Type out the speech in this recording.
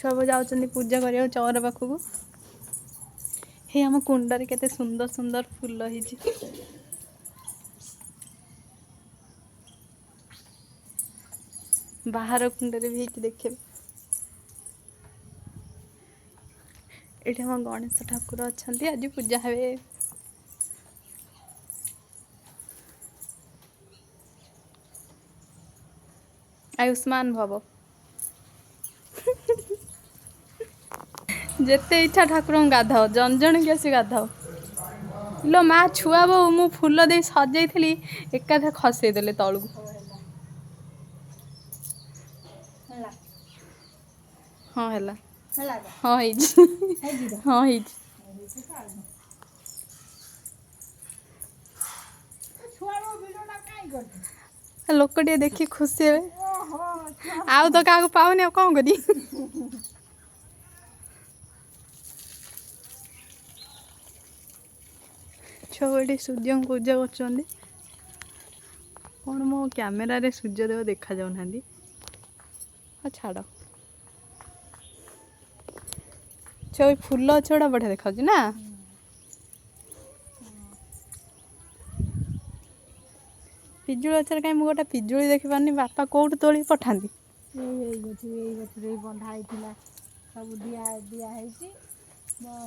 छुआ जाऊँ पूजा करिया चौर पाखक हे आम कुंडरे केते सुंदर सुंदर फूल हिची बाहर कुंडरे भी देखे ये आम गणेश ठाकुर अच्छा आज पूजा हे आयुष्मान भव जेते इच्छा ठाकुर गाधाओ जन जन की आसी गाधाओ लो माँ छुआ बो मु फूल दे सजे थी एकाथे खसेदेले तलू हाँ है हाँ हाँ लोक टे देखी खुशी हे आउ तो क्या पाऊनी कौन करी छुआ सूर्य को पूजा कर कौन मो कैमेरा रे सूर्यदेव देखा जाऊना छाड़ छुआ फूल छुड़ा बढ़िया देखा ना पिजुली गचर कहीं गोटे पिजुली देखी पारनी बापा कौट तोली पठाती गछ बंधा सब दिया दिया